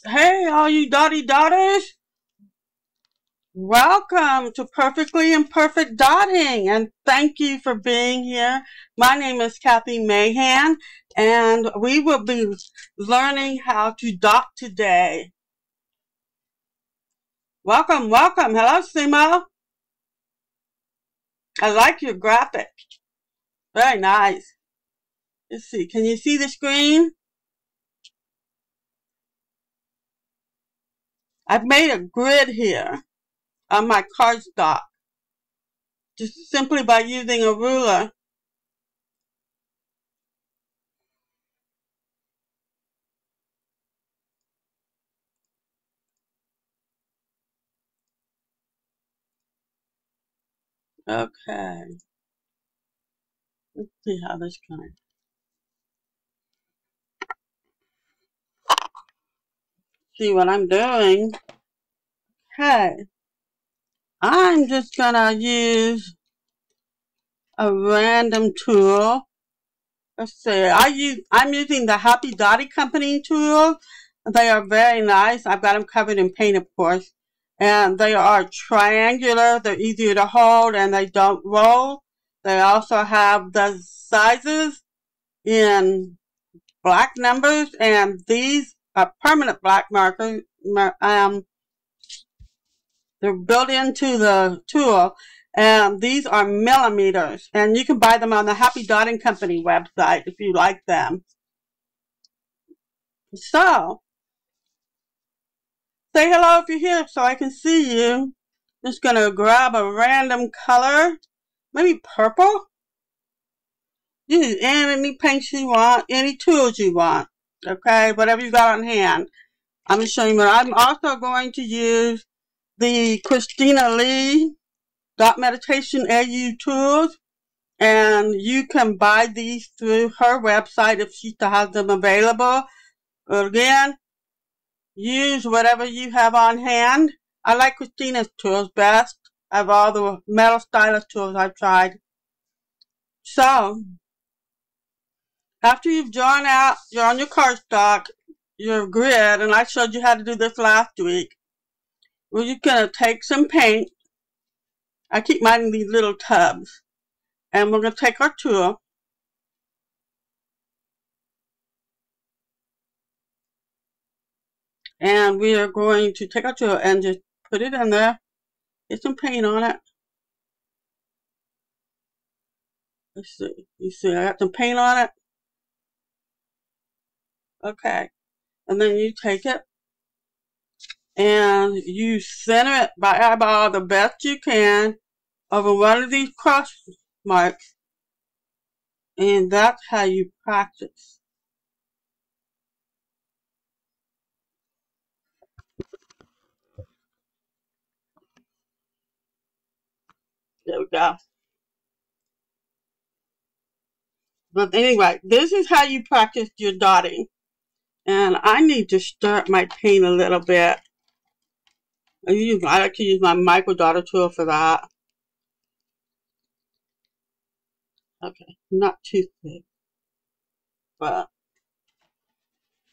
Hey, all you dotty dotters! Welcome to Perfectly Imperfect Dotting, and thank you for being here. My name is Kathy Mahan, and we will be learning how to dot today. Welcome, welcome. Hello, Simo. I like your graphic. Very nice. Let's see. Can you see the screen? I've made a grid here on my cardstock, just simply by using a ruler. Okay. Let's see how this goes. See what I'm doing. Okay. I'm just gonna use a random tool. Let's see. I'm using the Happy Dotty Company tools. They are very nice. I've got them covered in paint, of course. And they are triangular. They're easier to hold and they don't roll. They also have the sizes in black numbers, and these are permanent black markers. They're built into the tool, and these are millimeters, and you can buy them on the Happy Dotting Company website if you like them. So, say hello if you're here so I can see you. Just gonna grab a random color, maybe purple. Use any paints you want, any tools you want, okay, whatever you got on hand. I'm just showing you. I'm also going to use the Christina Lee Dot Meditation AU tools, and you can buy these through her website if she still has them available. Again, use whatever you have on hand. I like Christina's tools best of all the metal stylus tools I've tried. So, after you've drawn out, you're on your cardstock, your grid, and I showed you how to do this last week. We're just going to take some paint. I keep mine in these little tubs. And we're going to take our tool. And we are going to take our tool and just put it in there. Get some paint on it. Let's see. You see, I got some paint on it. Okay. And then you take it and you center it by eyeball the best you can over one of these cross marks. And that's how you practice. There we go. But anyway, this is how you practice your dotting. And I need to start my paint a little bit. I like to use my micro dotter tool for that. Okay, not too thick. But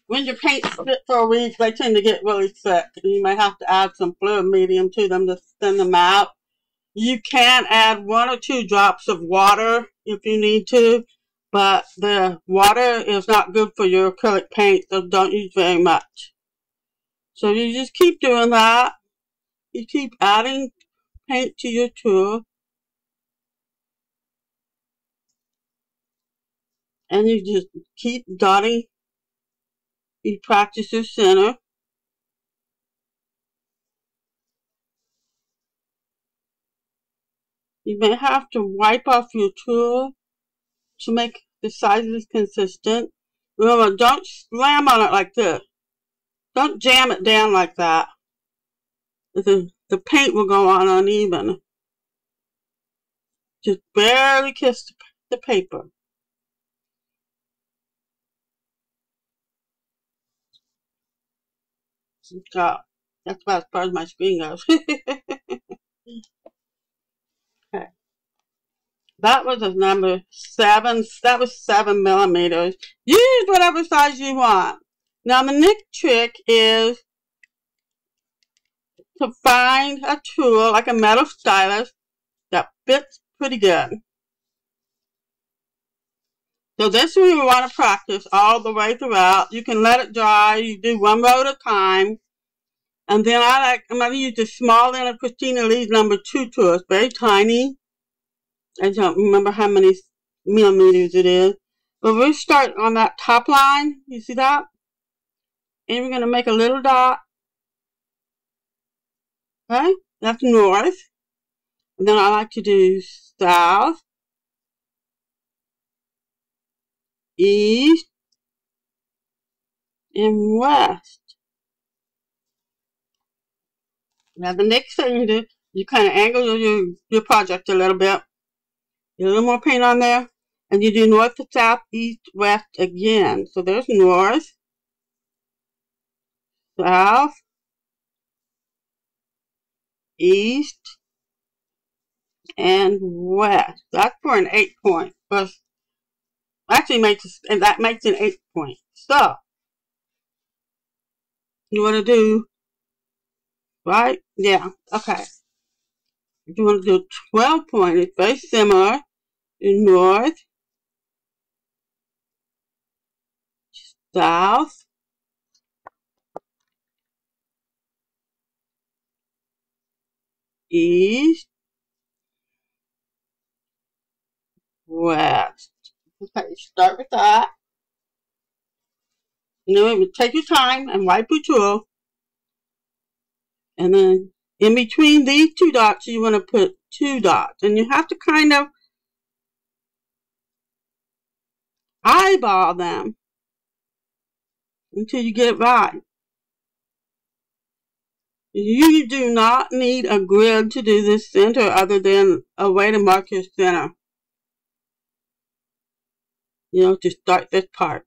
when your paints sit for a week, they tend to get really thick. You may have to add some fluid medium to them to thin them out. You can add 1 or 2 drops of water if you need to, but the water is not good for your acrylic paint, so don't use very much. So you just keep doing that. You keep adding paint to your tool. And you just keep dotting. You practice your center. You may have to wipe off your tool to make the sizes consistent. Remember, don't slam on it like this. Don't jam it down like that. The paint will go on uneven. Just barely kiss the paper. So, that's about as far as my screen goes. Okay. That was a number 7. That was 7 millimeters. Use whatever size you want. Now the next trick is to find a tool like a metal stylus that fits pretty good. So this one you want to practice all the way throughout. You can let it dry. You do one row at a time. And then I'm going to use the small end of Christina Lee's number 2 tool. It's very tiny. I don't remember how many millimeters it is. But we'll start on that top line. You see that? And we're going to make a little dot. Okay? That's north. And then I like to do south, east, and west. Now the next thing you do, you kind of angle your project a little bit. Get a little more paint on there. And you do north to south, east, west again. So there's north, south, east, and west. That's for an 8 point. But actually that makes an 8 point. So you want to do, right? Yeah, okay. You want to do 12 point. It's very similar to north, south, east, west. Okay, start with that. You know, take your time and wipe your tool. And then in between these 2 dots, you want to put 2 dots. And you have to kind of eyeball them until you get it right. You do not need a grid to do this center other than a way to mark your center. You know, to start this part.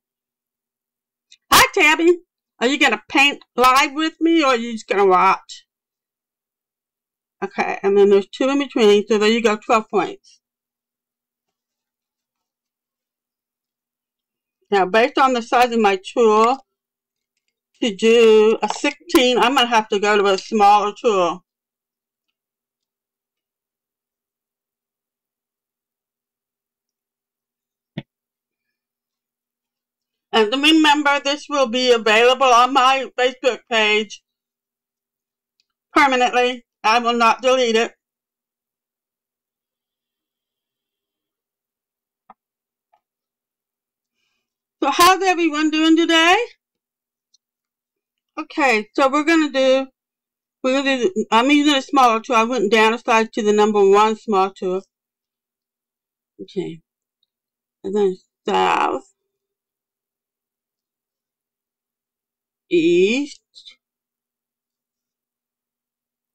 Hi, Tabby. Are you going to paint live with me or are you just going to watch? Okay, and then there's 2 in between, so there you go, 12 points. Now, based on the size of my tool, to do a 16, I'm going to have to go to a smaller tool. And remember, this will be available on my Facebook page permanently. I will not delete it. So how's everyone doing today? Okay, so I'm using a smaller tool. I went down a size to the number 1 small tool. Okay. And then south, east,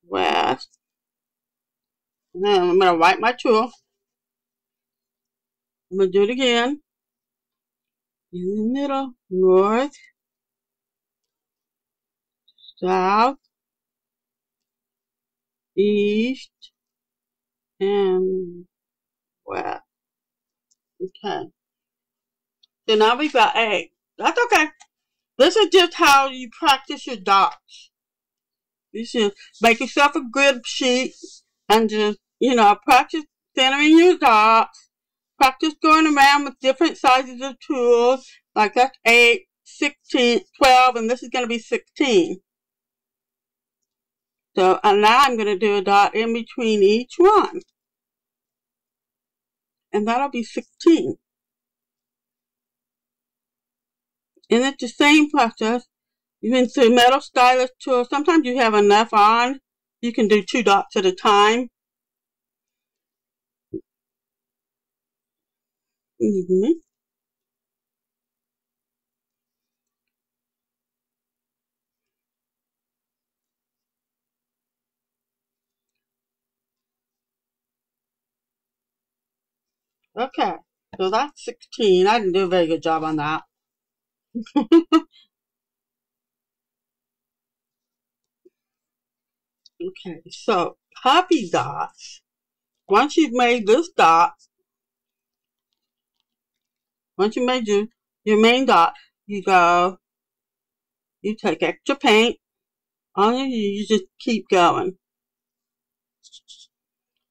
west. And then I'm going to wipe my tool. I'm going to do it again. In the middle, north, south, east, and west. Okay. So now we've got 8. That's okay. This is just how you practice your dots. You should make yourself a grid sheet and just, you know, practice centering your dots. Practice going around with different sizes of tools. Like that's 8, 16, 12, and this is going to be 16. So, and now I'm going to do a dot in between each one. And that'll be 16. And it's the same process. You can do metal stylus tool. Sometimes you have enough on. You can do 2 dots at a time. Okay, so that's 16. I didn't do a very good job on that. Okay, so copy dots. Once you've made this dot, once you made your main dot, you go you take extra paint on you just keep going.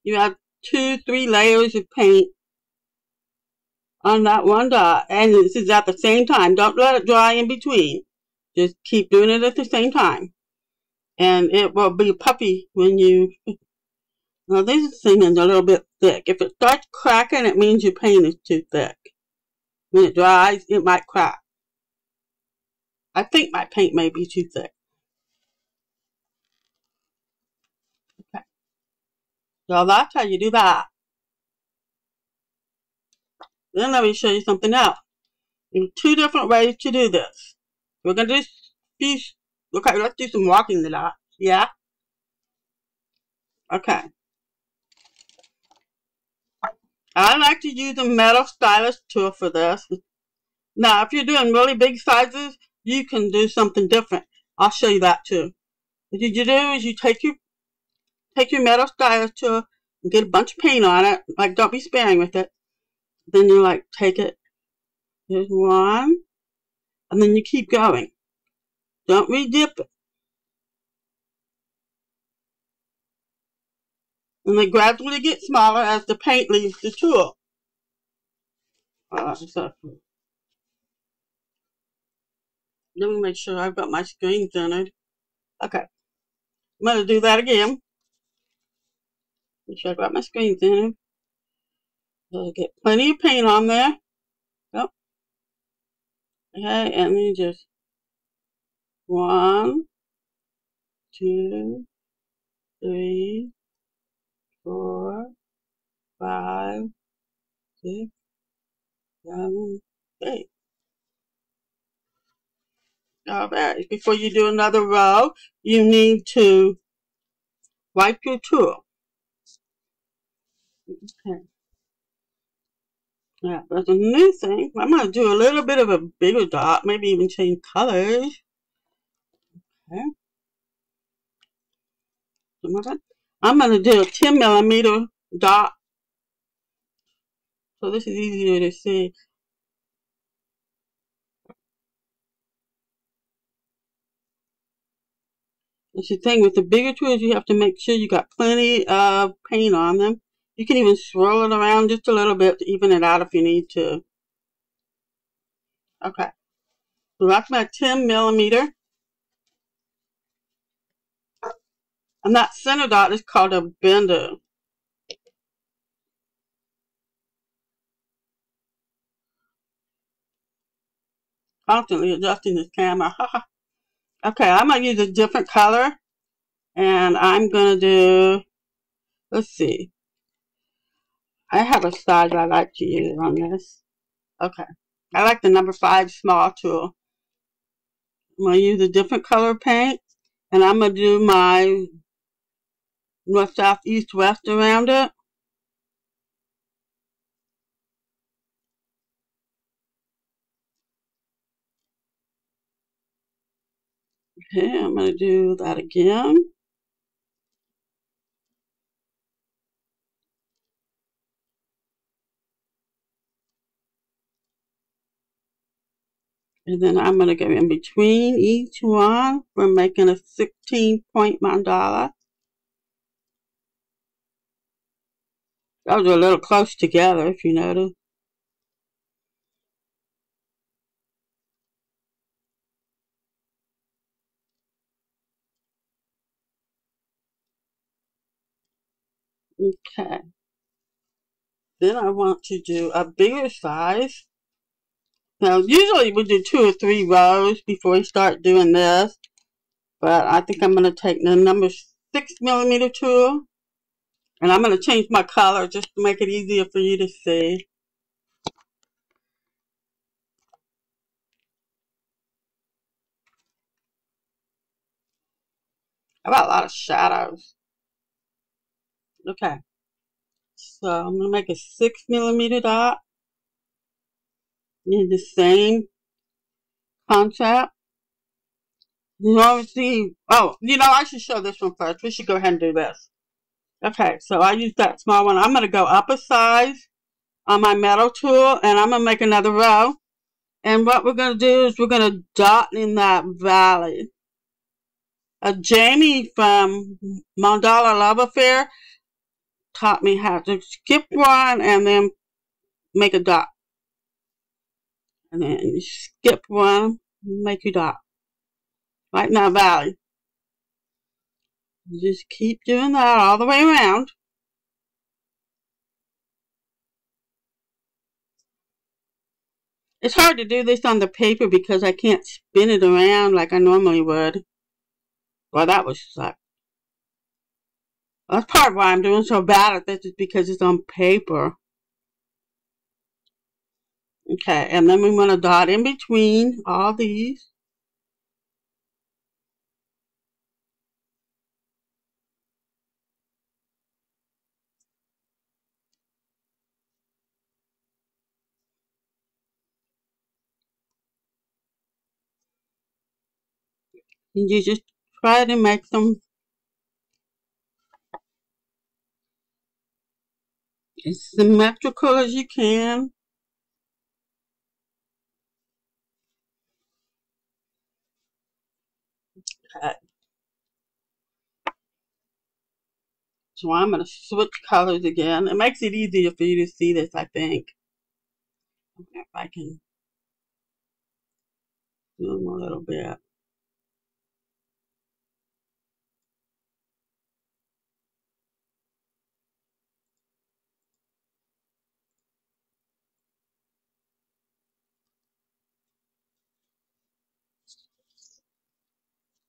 You have 2-3 layers of paint on that one dot, and this is at the same time. Don't let it dry in between. Just keep doing it at the same time, and it will be puffy when you. Now this thing is a little bit thick. If it starts cracking, it means your paint is too thick. When it dries, it might crack. I think my paint may be too thick. Okay. So that's how you do that. Then let me show you something else. There are 2 different ways to do this. We're going to do, okay, let's do some walking the dot. Yeah? Okay. I like to use a metal stylus tool for this. Now, if you're doing really big sizes, you can do something different. I'll show you that too. What you do is you take your metal stylus tool and get a bunch of paint on it. Like, don't be sparing with it. Then you like take it. Here's one, and then you keep going. Don't re-dip it. And they gradually get smaller as the paint leaves the tool. Let me make sure I've got my screen centered. Okay. I'm going to do that again. Make sure I've got my screen centered. So get plenty of paint on there. Yep. Okay, and then just 1, 2, 3, 4, 5, 6, 7, 8. Alright, before you do another row, you need to wipe your tool. Okay. Yeah, there's a new thing. I'm going to do a little bit of a bigger dot, maybe even change colors. Okay. I'm going to do a 10 millimeter dot. So this is easier to see. That's the thing with the bigger tools, you have to make sure you got plenty of paint on them. You can even swirl it around just a little bit to even it out if you need to. Okay. So that's my 10 millimeter. And that center dot is called a bender. Constantly adjusting this camera. Okay, I'm going to use a different color. And I'm going to do, let's see. I have a size I like to use on this. Okay. I like the number 5 small tool. I'm going to use a different color paint. And I'm going to do my north, south, east, west around it. Okay, I'm going to do that again. And then I'm going to go in between each one. We're making a 16-point mandala. Those are a little close together, if you notice. Okay. Then I want to do a bigger size. Now, usually we do 2 or 3 rows before we start doing this. But I think I'm going to take the number 6 millimeter tool. And I'm going to change my color just to make it easier for you to see. I've got a lot of shadows. Okay. So I'm going to make a 6 millimeter dot. Need the same concept. You know, see, oh, you know, I should show this one first. We should go ahead and do this. Okay, so I used that small one. I'm going to go up a size on my metal tool, and I'm going to make another row. And what we're going to do is we're going to dot in that valley. Jamie from Mandala Love Affair taught me how to skip one and then make a dot. And then you skip one, make your dot. Right in that valley. You just keep doing that all the way around. It's hard to do this on the paper because I can't spin it around like I normally would. Well, that was suck. That's part of why I'm doing so bad at this, is because it's on paper. Okay, and then we want to dot in between all these. And you just try to make them as symmetrical as you can. Okay. So I'm going to switch colors again. It makes it easier for you to see this, I think. If I can zoom a little bit.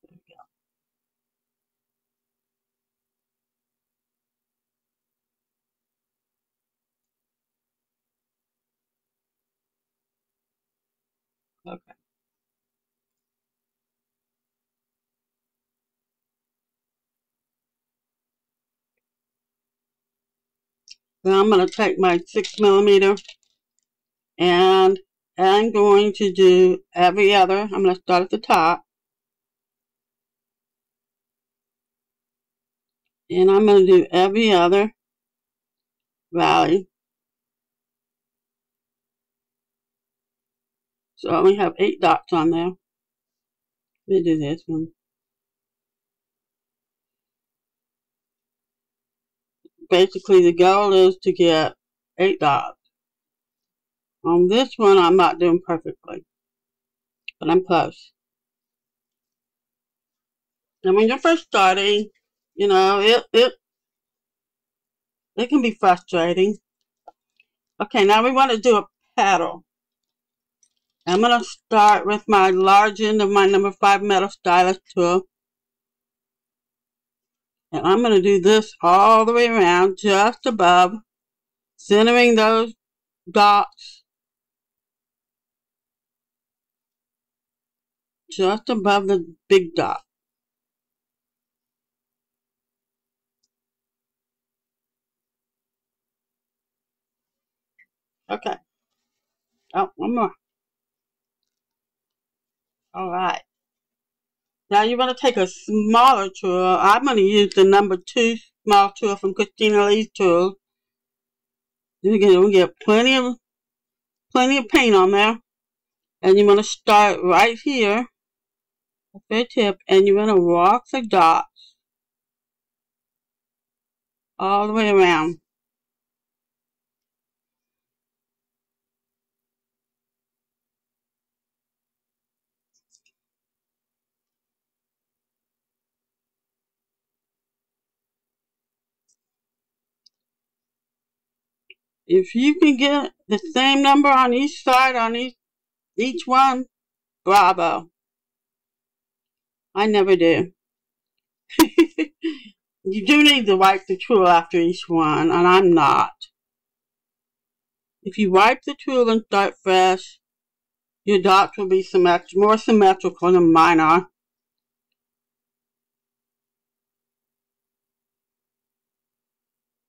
There we go. Okay. Then I'm going to take my 6mm and I'm going to do every other. I'm going to start at the top. And I'm going to do every other valley. So I only have 8 dots on there. Let me do this one. Basically, the goal is to get 8 dots. On this one, I'm not doing perfectly, but I'm close. And when you're first starting, you know, it can be frustrating. Okay, now we want to do a petal. I'm going to start with my large end of my number 5 metal stylus tool. And I'm going to do this all the way around, just above, centering those dots, just above the big dot. Okay. Oh, one more. All right. Now you're going to take a smaller tool. I'm going to use the number 2 small tool from Christina Lee's tool. We'll get plenty of paint on there. And you're going to start right here at the tip, and you're going to walk the dots all the way around. If you can get the same number on each side, on each one, bravo. I never do. You do need to wipe the tool after each one, and I'm not. If you wipe the tool and start fresh, your dots will be more symmetrical than mine are.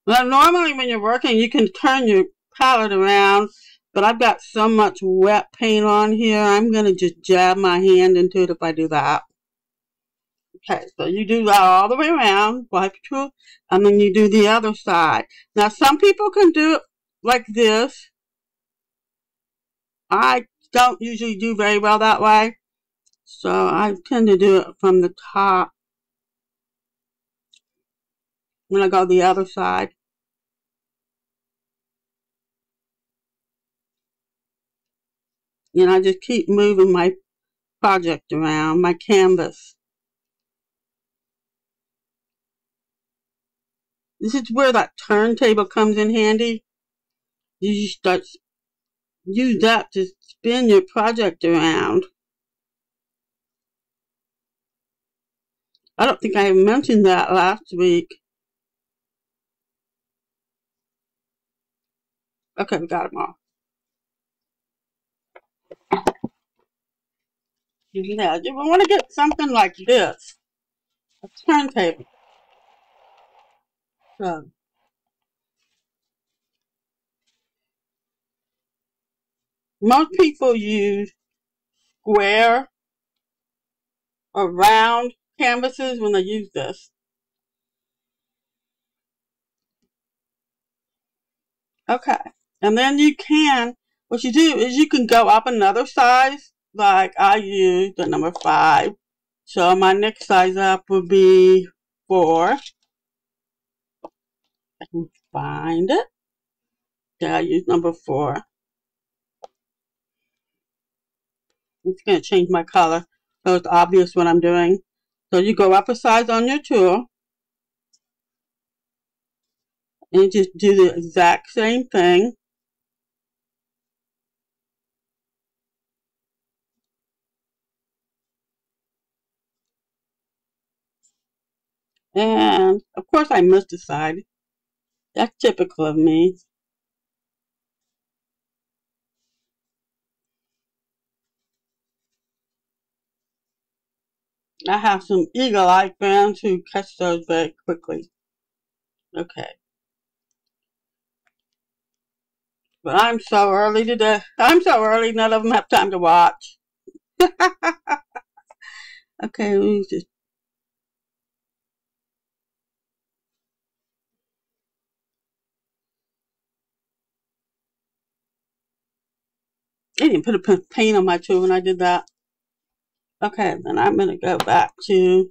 Now, normally when you're working, you can turn your palette around, but I've got so much wet paint on here, I'm going to just jab my hand into it if I do that. Okay, so you do that all the way around, wipe your tool, and then you do the other side. Now, some people can do it like this. I don't usually do very well that way. So I tend to do it from the top when I go the other side. And I just keep moving my project around, my canvas. This is where that turntable comes in handy. You start use that to spin your project around. I don't think I mentioned that last week. Okay, we got them all. Yeah, you want to get something like this, a turntable. So, most people use square or round canvases when they use this. Okay, and then what you do is you can go up another size, like I use the number 5. So my next size up would be 4. I can find it. Yeah, I use number 4. It's going to change my color so it's obvious what I'm doing. So you go up a size on your tool and you just do the exact same thing. And of course I missed a side. That's typical of me. I have some eagle-eyed fans who catch those very quickly. Okay. But I'm so early today. I'm so early, none of them have time to watch. Okay, let me just... I didn't put a paint on my tool when I did that. Okay, then I'm going to go back to...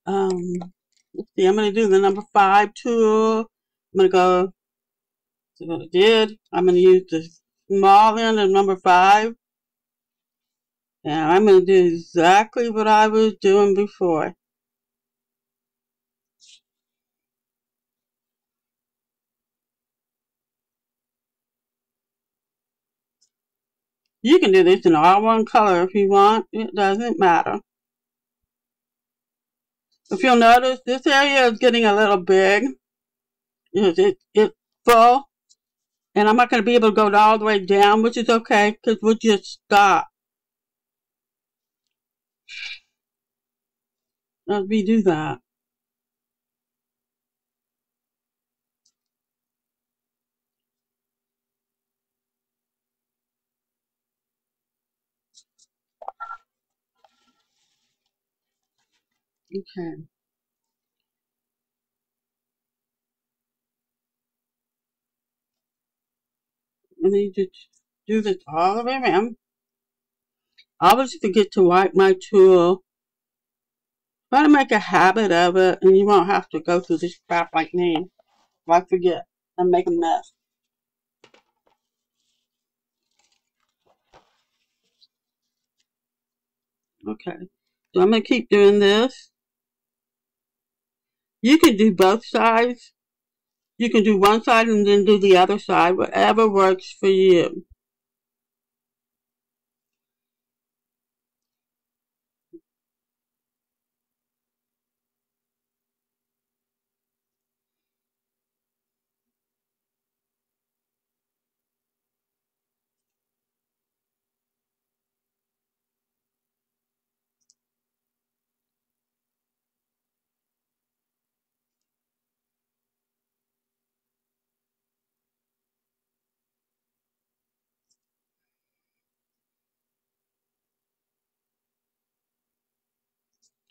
let's see, I'm going to do the number 5 tool. I'm going to go... So what I did, I'm going to use the small end of number 5. And I'm going to do exactly what I was doing before. You can do this in all one color if you want. It doesn't matter. If you'll notice, this area is getting a little big. It's full. And I'm not going to be able to go all the way down, which is okay, because we'll just stop. As we do that. Okay. And then you just do this all the way around. I always forget to wipe my tool. Try to make a habit of it, and you won't have to go through this crap like me. If I forget and make a mess. Okay. So I'm going to keep doing this. You can do both sides. You can do one side and then do the other side, whatever works for you.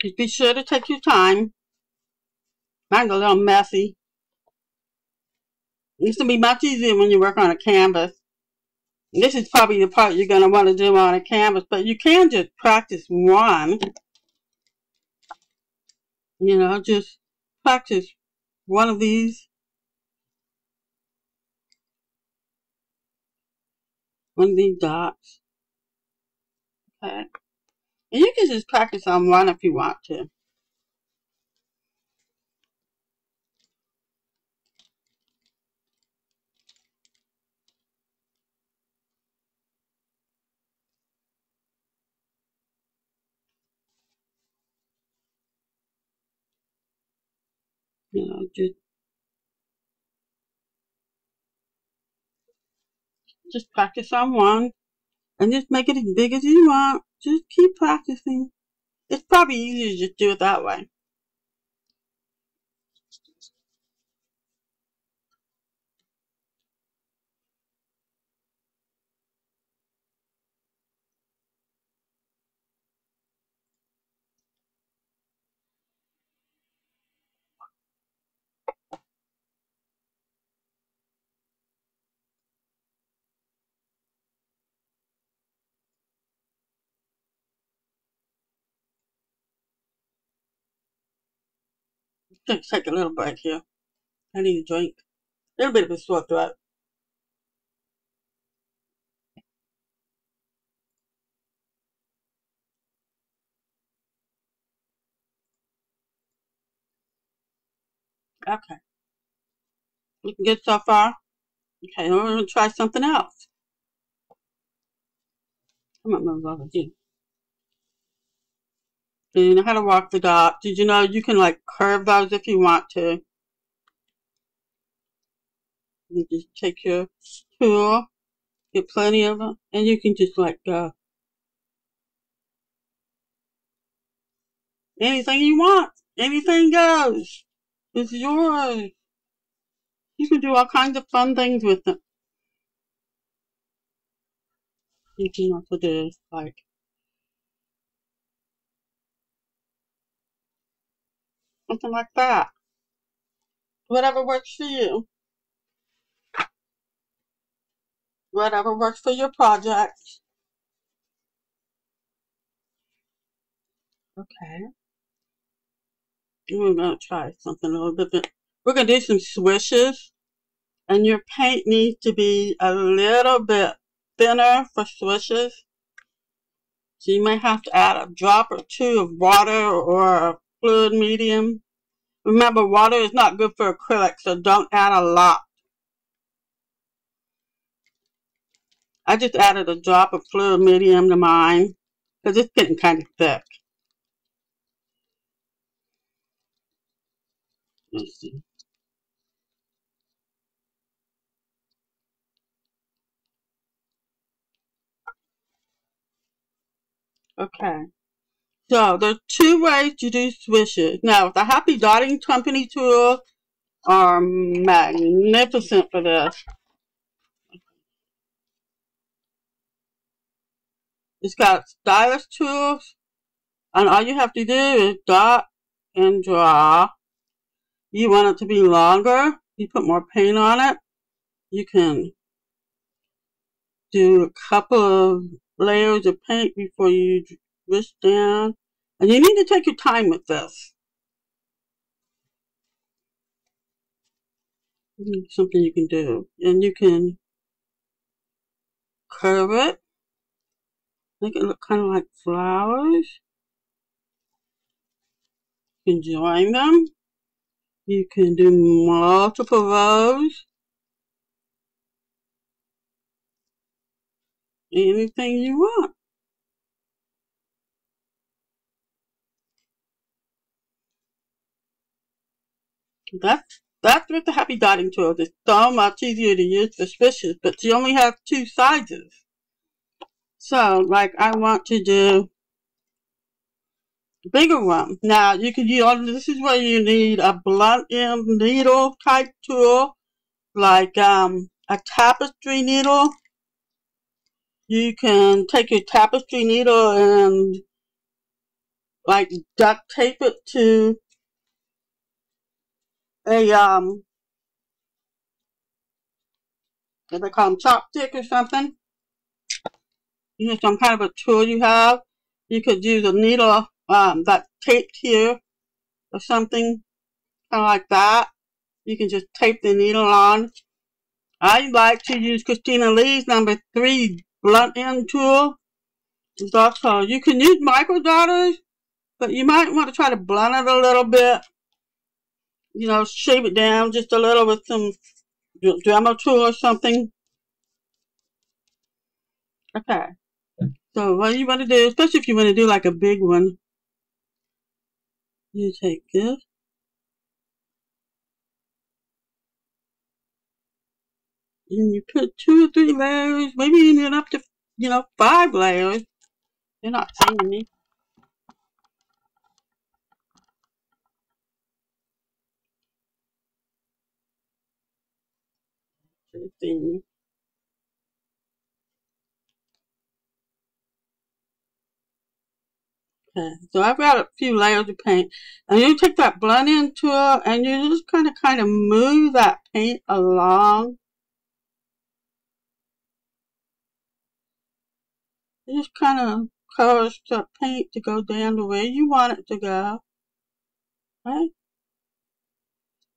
Just be sure to take your time. Mine's a little messy. It used to be much easier when you work on a canvas. This is probably the part you're going to want to do on a canvas, but you can just practice one. You know, just practice one of these. One of these dots. Okay. And you can just practice on one if you want to. You know, just practice on one and just make it as big as you want. Just keep practicing. It's probably easier to just do it that way. Just take a little break here. I need a drink. A little bit of a sore throat. Okay. Looking good so far? Okay, we're going to try something else. I'm going to move over here. Do you know how to walk the dot? Did you know you can like curve those if you want to? You just take your tool, get plenty of them, and you can just like go. Anything you want. Anything goes. It's yours. You can do all kinds of fun things with it. You can also do like something like that. Whatever works for you. Whatever works for your project. Okay. We're going to try something a little different. We're going to do some swishes. And your paint needs to be a little bit thinner for swishes. So you may have to add a drop or two of water or a fluid medium. Remember, water is not good for acrylic, so don't add a lot. I just added a drop of fluid medium to mine because it's getting kind of thick. Let's see. Okay. So there's two ways to do swishes. Now, the Happy Dotting Company tools are magnificent for this. It's got stylus tools, and all you have to do is dot and draw. You want it to be longer, you put more paint on it. You can do a couple of layers of paint before you swish down. And you need to take your time with this. Something you can do. And you can curve it. Make it look kind of like flowers. You can join them. You can do multiple rows. Anything you want. That's with the Happy Dotting tool. It's so much easier to use for swishes, but you only have two sizes. So, like, I want to do a bigger one. Now, you can use, this is where you need a blunt end needle type tool, like a tapestry needle. You can take your tapestry needle and, like, duct tape it to a, what they call them, chopstick or something. you know, some kind of a tool you have. You could use a needle that's taped here or something kind of like that. You can just tape the needle on. I like to use Christina Lee's number 3 blunt end tool. It's also, you can use micro dotters, but you might want to try to blunt it a little bit. You know, shape it down just a little with some Dremel tool or something. Okay. So what you want to do, especially if you want to do like a big one, you take this. And you put 2 or 3 layers, maybe even up to, 5 layers. You're not seeing me. Okay, so I've got a few layers of paint. And you take that blend in tool and you just kind of move that paint along. You just kind of cause the paint to go down the way you want it to go. Okay?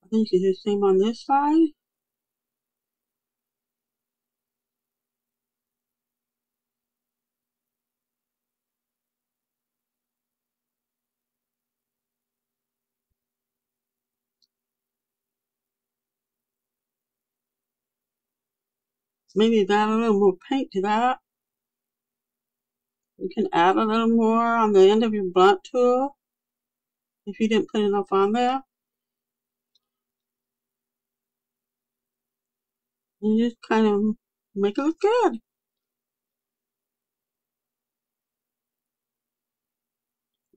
I think you can do the same on this side. Maybe add a little more paint to that. You can add a little more on the end of your blunt tool if you didn't put enough on there. And you just kind of make it look good.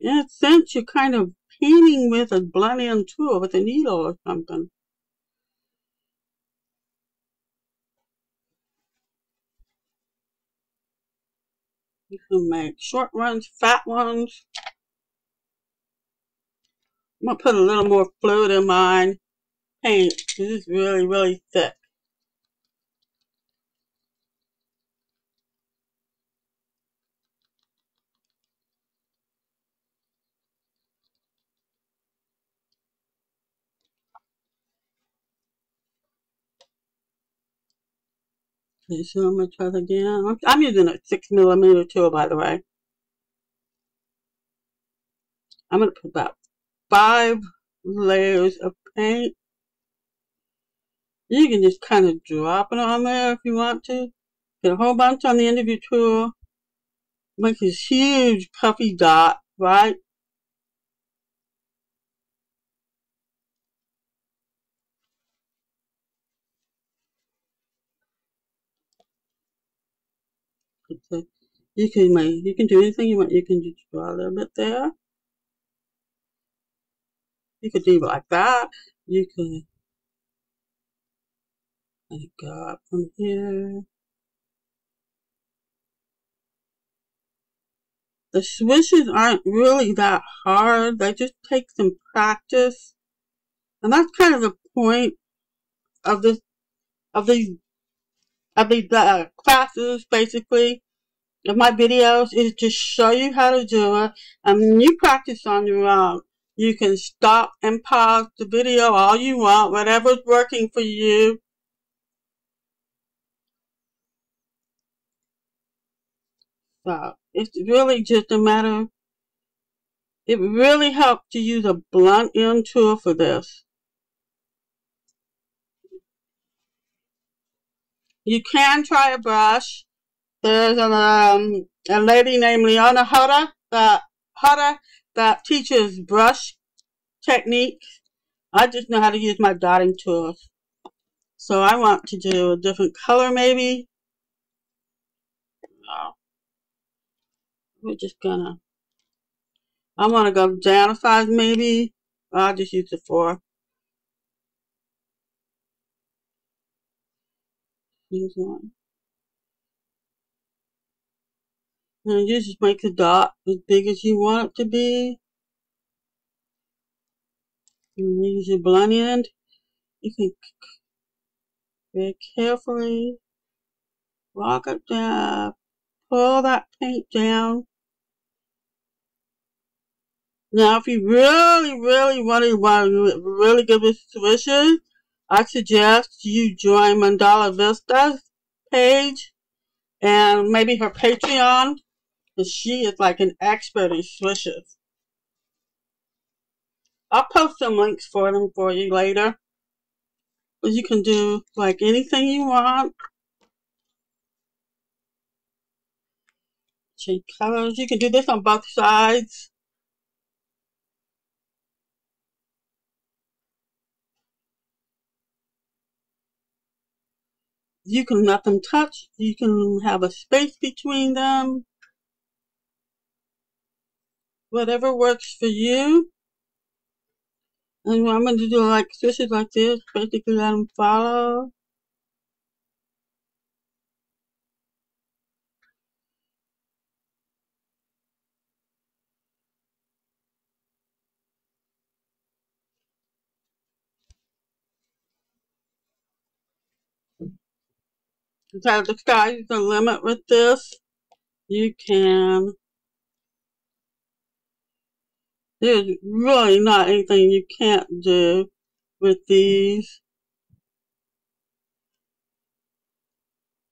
In a sense, you're kind of painting with a blunt end tool, with a needle or something. You can make short ones, fat ones. I'm going to put a little more fluid in mine. Paint. This is really, really thick. Okay, so I'm going to try that again. I'm using a 6mm tool, by the way. I'm going to put about 5 layers of paint. You can just kind of drop it on there if you want to. Get a whole bunch on the end of your tool. Make this huge puffy dot, right? You can do anything you want. You can just draw a little bit there. You could do it like that. You could go up from here. The swishes aren't really that hard. They just take some practice. And that's kind of the point of these classes, basically, of my videos, is to show you how to do it. And when you practice on your own, you can stop and pause the video all you want, whatever's working for you. So it's really just a matter. It really helps to use a blunt end tool for this. You can try a brush. There's a lady named Leona Hutter that teaches brush techniques. I just know how to use my dotting tools. So I want to do a different color maybe. We're just gonna, I want to go down a size maybe. I'll just use the 4. Use one. And you just make the dot as big as you want it to be. And use your blunt end. You can very carefully walk it down, pull that paint down. Now, if you really want to really give it swishes, I suggest you join Mandala Vista's page and maybe her Patreon, because she is like an expert in swishes. I'll post some links for them for you later. But you can do like anything you want. Change colors. You can do this on both sides. You can let them touch. You can have a space between them. Whatever works for you. And I'm going to do like swishes like this. Basically let them follow. So the sky's the limit with this. You can. There's really not anything you can't do with these.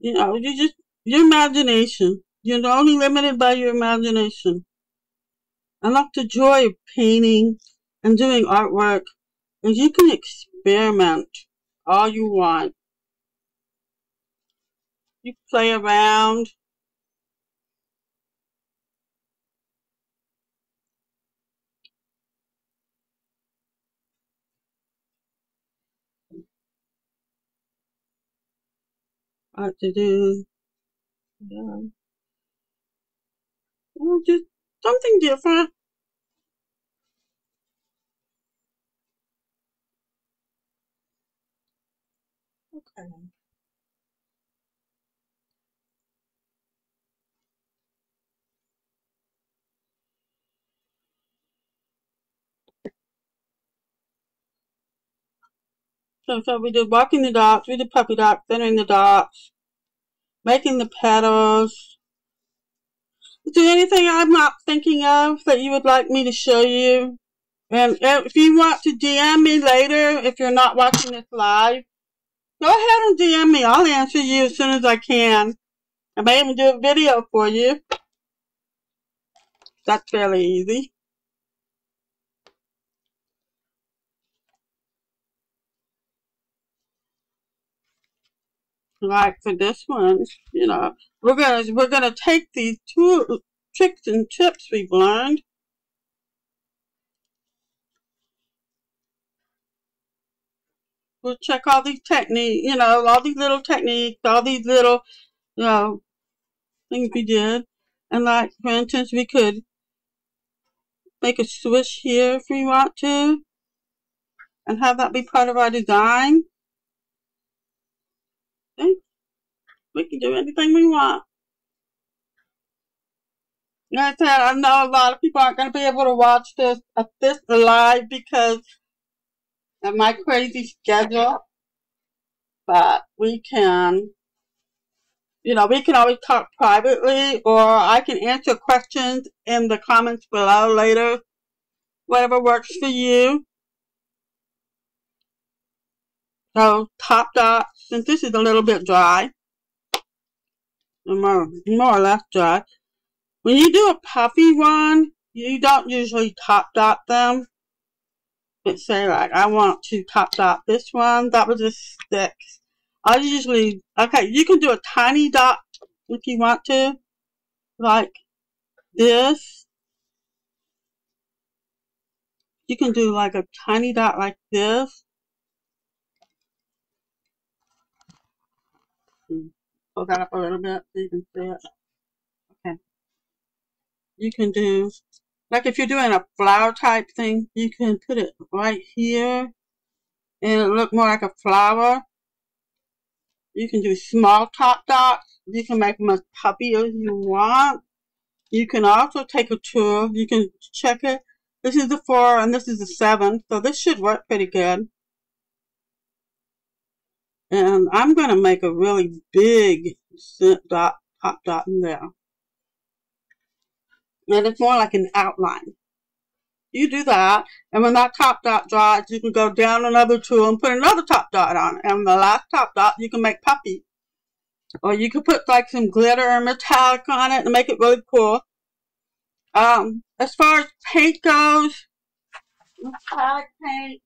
You know, you just, your imagination. You're only limited by your imagination. I love the joy of painting and doing artwork, is you can experiment all you want. You play around. What to do. Yeah. Just something different. Okay. So we did walking the dots, we did puppy dots, centering the dots, making the petals. Is there anything I'm not thinking of that you would like me to show you? And if you want to DM me later, if you're not watching this live, go ahead and DM me. I'll answer you as soon as I can. I may even do a video for you. That's fairly easy. Like for this one, you know, we're gonna take these two tricks and tips we've learned. We'll check all these techniques, you know, all these little techniques, all these little, you know, things we did. And like, for instance, we could make a swish here if we want to, and have that be part of our design. Okay. We can do anything we want. Like I said, I know a lot of people aren't going to be able to watch this live because of my crazy schedule, but we can, you know, we can always talk privately, or I can answer questions in the comments below later, whatever works for you. So, top dot, since this is a little bit dry, more or less dry, when you do a puffy one, you don't usually top dot them. But say like, I want to top dot this one, that was a stick. I usually, okay, you can do a tiny dot if you want to, like this. You can do like a tiny dot like this. Pull that up a little bit so you can see it. Okay. You can do, like if you're doing a flower type thing, you can put it right here and it'll look more like a flower. You can do small top dots. You can make them as puffy as you want. You can also take a tour. You can check it. This is the 4 and this is the 7, so this should work pretty good. And I'm going to make a really big top dot in there. and it's more like an outline. You do that, and when that top dot dries, you can go down another tool and put another top dot on it. And the last top dot, you can make puppy. Or you could put like some glitter or metallic on it and make it really cool. As far as paint goes, metallic paint.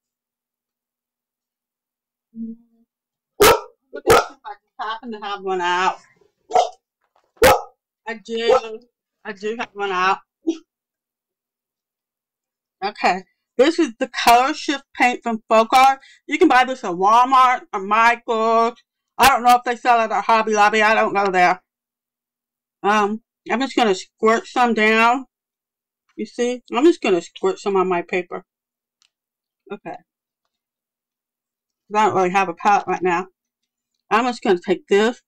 Look at if I just happen to have one out. I do have one out. Okay, this is the Color Shift paint from Folk Art. You can buy this at Walmart or Michael's. I don't know if they sell it at Hobby Lobby. I don't go there. I'm just going to squirt some down. You see? I'm just going to squirt some on my paper. Okay. I don't really have a palette right now. I'm just going to take this.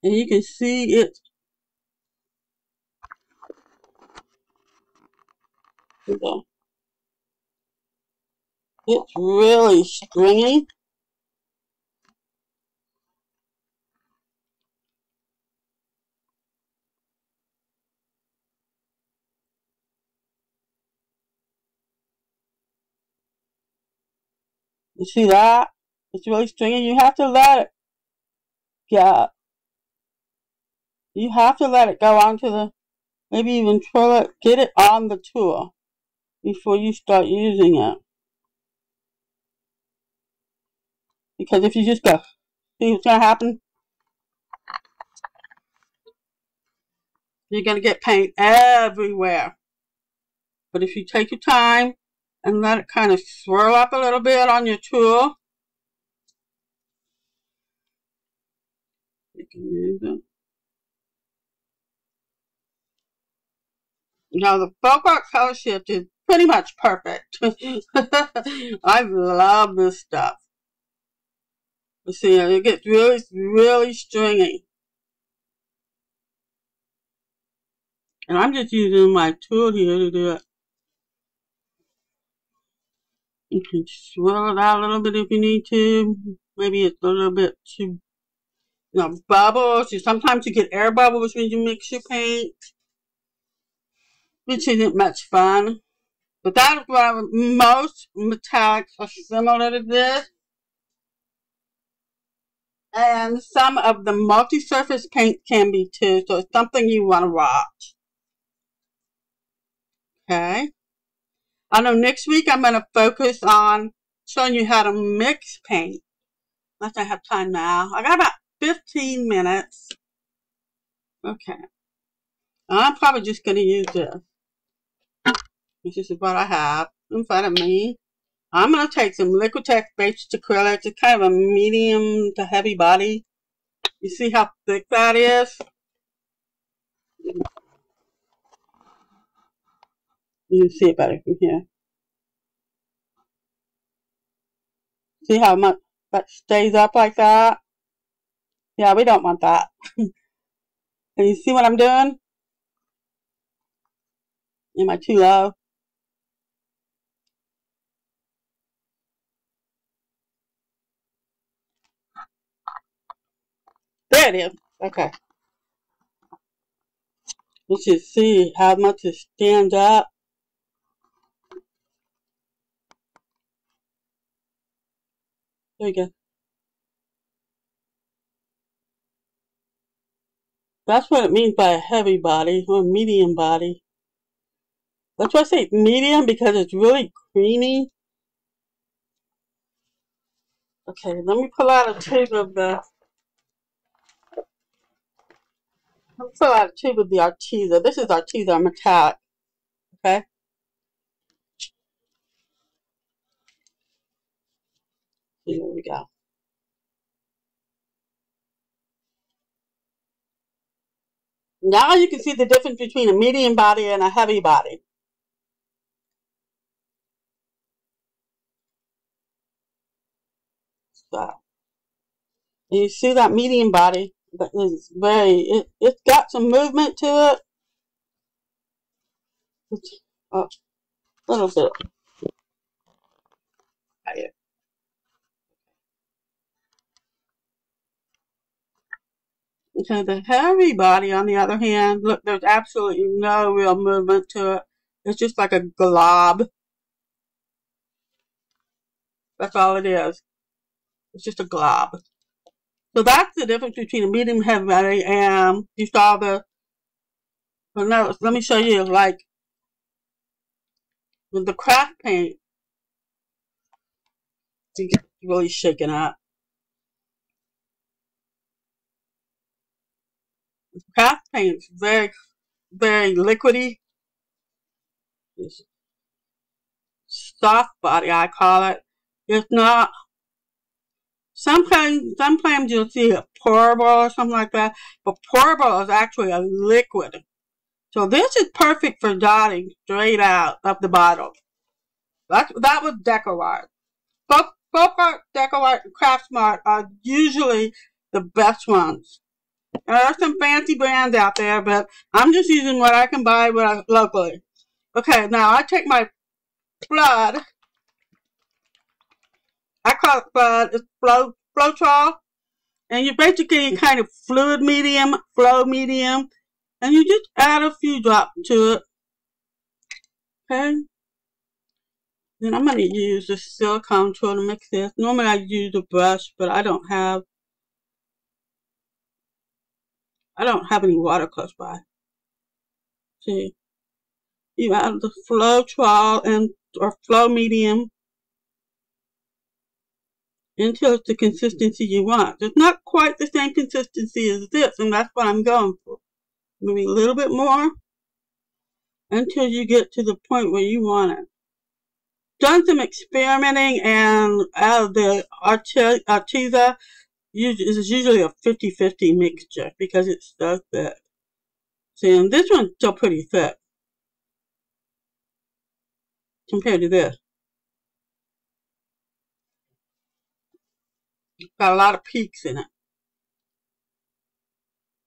And you can see it. It's really stringy. You see that? It's really stringy. You have to let it get. You have to let it go onto the, maybe even twirl it, get it on the tool before you start using it. Because if you just go, see what's going to happen? You're going to get paint everywhere. But if you take your time and let it kind of swirl up a little bit on your tool, you can use it. Now the Folk Art Color Shift is pretty much perfect. I love this stuff. You see, it gets really, really stringy. And I'm just using my tool here to do it. You can swirl it out a little bit if you need to. Maybe it's a little bit too, bubbles. Sometimes you get air bubbles when you mix your paint, which isn't much fun. But that's why most metallics are similar to this. And some of the multi-surface paint can be too, so it's something you want to watch. Okay. I know next week I'm going to focus on showing you how to mix paint. Unless I have time now. I got about 15 minutes. Okay. I'm probably just going to use this. This is what I have in front of me. I'm going to take some Liquitex Basic Acrylics. It's kind of a medium to heavy body. You see how thick that is? You can see it better from here. See how much that stays up like that? Yeah, we don't want that. Can you see what I'm doing? Am I too low? There it is. Okay. Let's just see how much it stands up. There you go. That's what it means by a heavy body or medium body. That's why I say medium, because it's really creamy. Okay, let me pull out a tube of the. Let me pull out a tube of the Arteza. This is Arteza metallic. Okay. Here we go. Now you can see the difference between a medium body and a heavy body. So, you see that medium body? That is it's got some movement to it. It's a little bit. Okay, the heavy body, on the other hand, look, there's absolutely no real movement to it. It's just like a glob. That's all it is. It's just a glob. So that's the difference between a medium heavy body and you saw the. Well, no, let me show you, like, with the craft paint, you get really shaken up. Craft paint's very, very liquidy. It's soft body, I call it. It's not. Sometimes you'll see a pourable or something like that, but pourable is actually a liquid. So this is perfect for dotting straight out of the bottle. That was DecoArt. Folk Art, DecoArt, and Craftsmart are usually the best ones. There are some fancy brands out there, but I'm just using what I can buy locally. Okay, now I take my flood. I call it flood. It's Floetrol. And you basically kind of fluid medium, flow medium, and you just add a few drops to it. Okay. Then I'm going to use the silicone tool to mix this. Normally I use a brush, but I don't have any water close by. See, you add the Floetrol or flow medium until it's the consistency you want. It's not quite the same consistency as this, and that's what I'm going for. Maybe a little bit more until you get to the point where you want it. Done some experimenting, and out of the Arteza is usually a 50-50 mixture because it's so thick. See, and this one's still pretty thick compared to this. It's got a lot of peaks in it.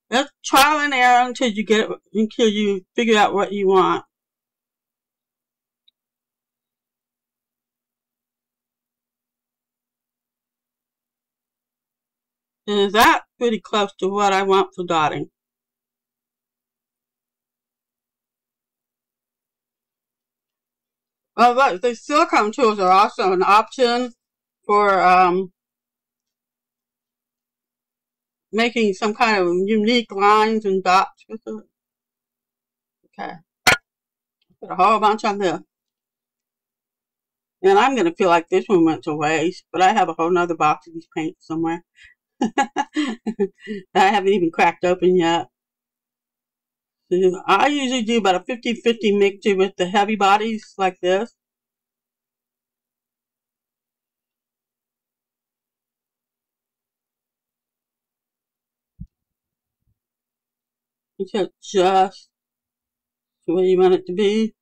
That's trial and error until you figure out what you want. And that's pretty close to what I want for dotting. Oh, look, the silicone tools are also an option for making some kind of unique lines and dots with it. Okay. Put a whole bunch on this. And I'm going to feel like this one went to waste, but I have a whole nother box of these paints somewhere. I haven't even cracked open yet. So I usually do about a 50-50 mixture with the heavy bodies like this. Until it's just the way you want it to be.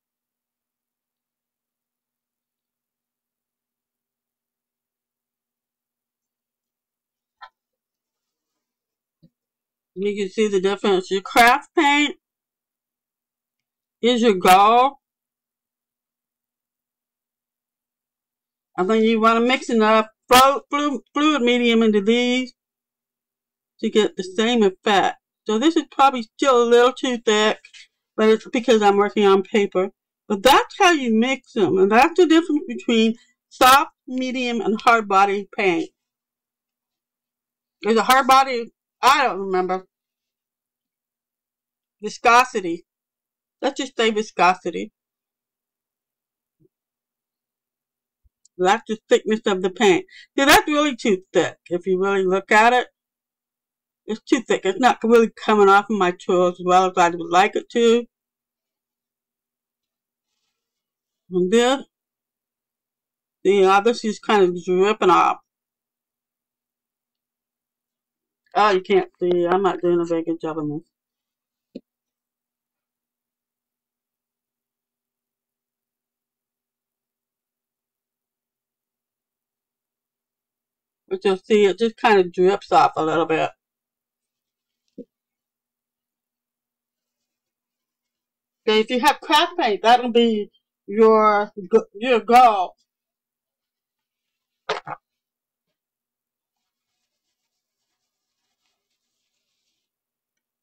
You can see the difference. Your craft paint is your goal. And then you want to mix enough fluid medium into these to get the same effect. So this is probably still a little too thick, but it's because I'm working on paper. But that's how you mix them. And that's the difference between soft, medium, and hard body paint. There's a hard body, I don't remember. Viscosity. Let's just say viscosity. That's the thickness of the paint. See, that's really too thick. If you really look at it, it's too thick. It's not really coming off of my tool as well as I would like it to. And this, see, this is kind of dripping off. Oh, you can't see. I'm not doing a very good job on this. But you'll see it just kind of drips off a little bit. Okay, if you have craft paint, that'll be your goal.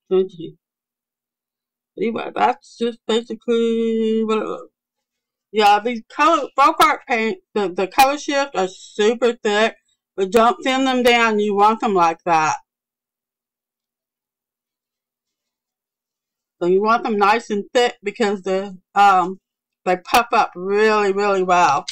Anyway, that's just basically what it looks. Yeah, these color folk art paint, the color shift are super thick, but don't thin them down. You want them like that. So you want them nice and thick because they puff up really, really well.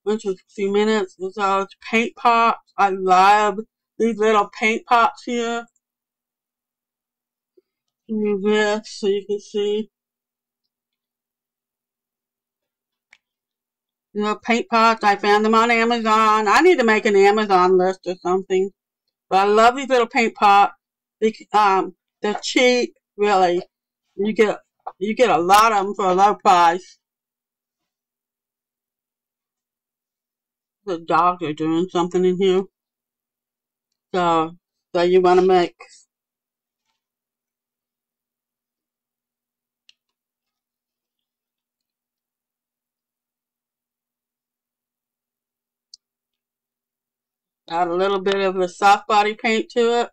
In just a few minutes, there's all paint pots. I love these little paint pots here. Move this so you can see. You know, paint pots. I found them on Amazon. I need to make an Amazon list or something. But I love these little paint pots. They're cheap, really. You get a lot of them for a low price. The dogs are doing something in here. So you want to make. Add a little bit of the soft body paint to it.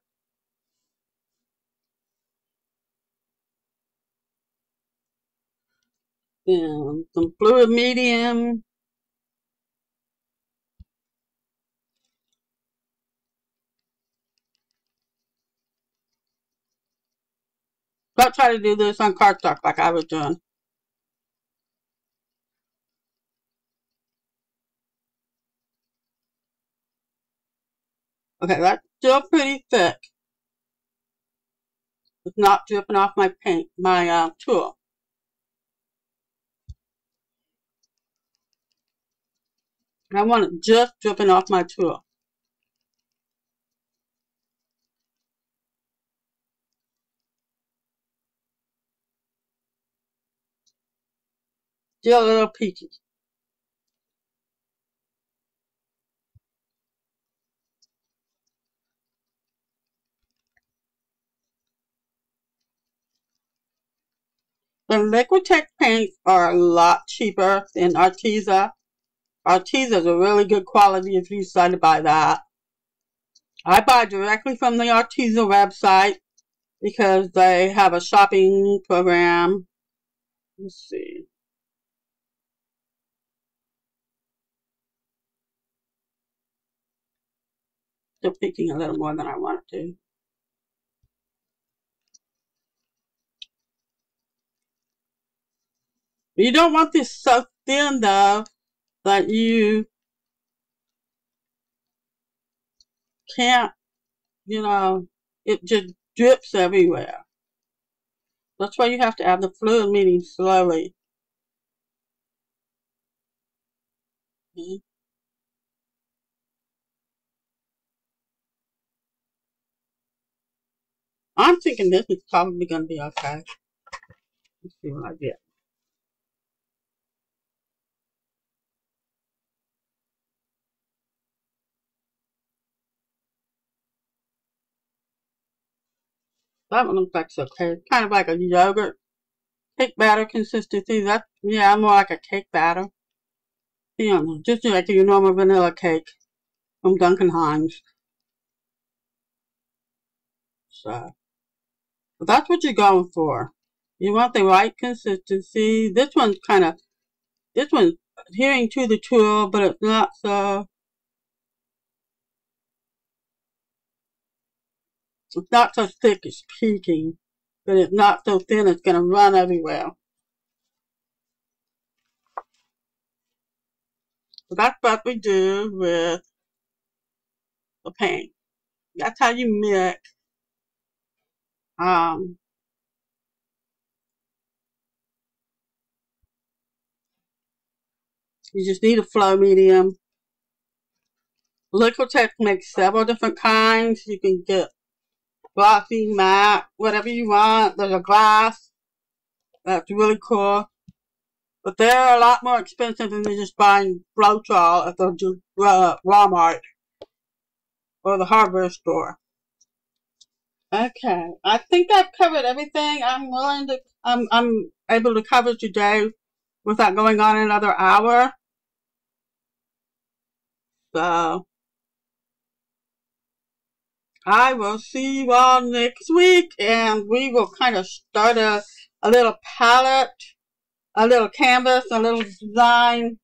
And some fluid medium. Don't try to do this on cardstock like I was doing. Okay, that's still pretty thick. It's not dripping off my paint, my tool. And I want it just dripping off my tool. Still a little peachy. The Liquitex paints are a lot cheaper than Arteza. Arteza is a really good quality if you decide to buy that. I buy directly from the Arteza website because they have a shopping program. Let's see. Still peeking a little more than I wanted to. You don't want this so thin though that you can't, it just drips everywhere. That's why you have to add the fluid medium slowly. I'm thinking this is probably going to be okay. Let's see what I get. That one looks like it's okay. It's kind of like a yogurt cake batter consistency. Yeah, more like a cake batter. Just like your normal vanilla cake from Duncan Hines. So that's what you're going for. You want the right consistency. This one's adhering to the tool, but it's not so. It's not so thick it's peaking, but it's not so thin it's going to run everywhere. So that's what we do with the paint. That's how you mix. You just need a flow medium. Liquitex makes several different kinds. You can get glossy, matte, whatever you want. There's a glass. That's really cool. But they're a lot more expensive than just buying Floetrol at the Walmart or the hardware store. Okay, I think I've covered everything I'm able to cover today without going on another hour. So I will see you all next week, and we will kind of start a little palette, a little canvas, a little design.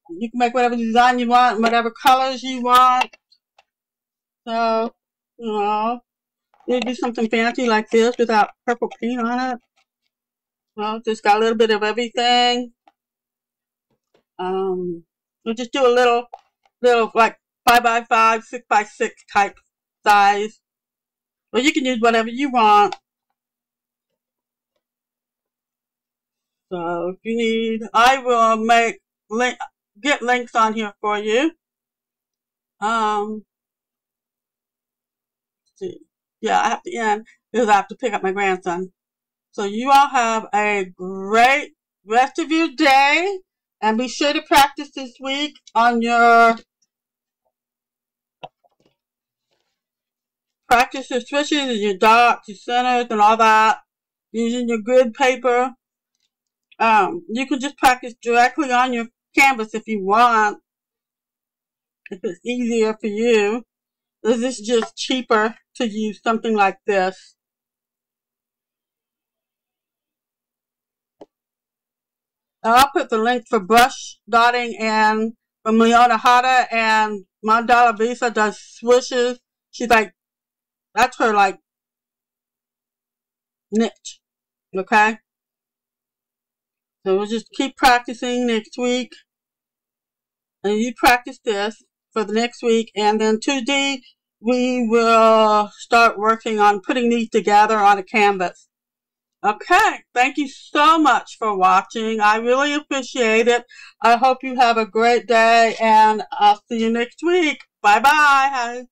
You can make whatever design you want, whatever colors you want. So, you know, you do something fancy like this without purple paint on it. Well, just got a little bit of everything. We'll just do a little like 5x5, 6x6 type size. Well, you can use whatever you want. So if you need, I will get links on here for you. See. Yeah, I have to end because I have to pick up my grandson. So you all have a great rest of your day, and be sure to practice this week on your switches and your dots, your centers, and all that, using your grid paper. You can just practice directly on your canvas if you want, if it's easier for you. This is just cheaper to use something like this. And I'll put the link for brush dotting and from Leona Hada, and Mandala Visa does swishes. She's like, that's her like niche. Okay? So we'll just keep practicing next week. And you practice this for the next week, and then Tuesday we will start working on putting these together on a canvas. Okay, thank you so much for watching. I really appreciate it. I hope you have a great day, and I'll see you next week. Bye-bye.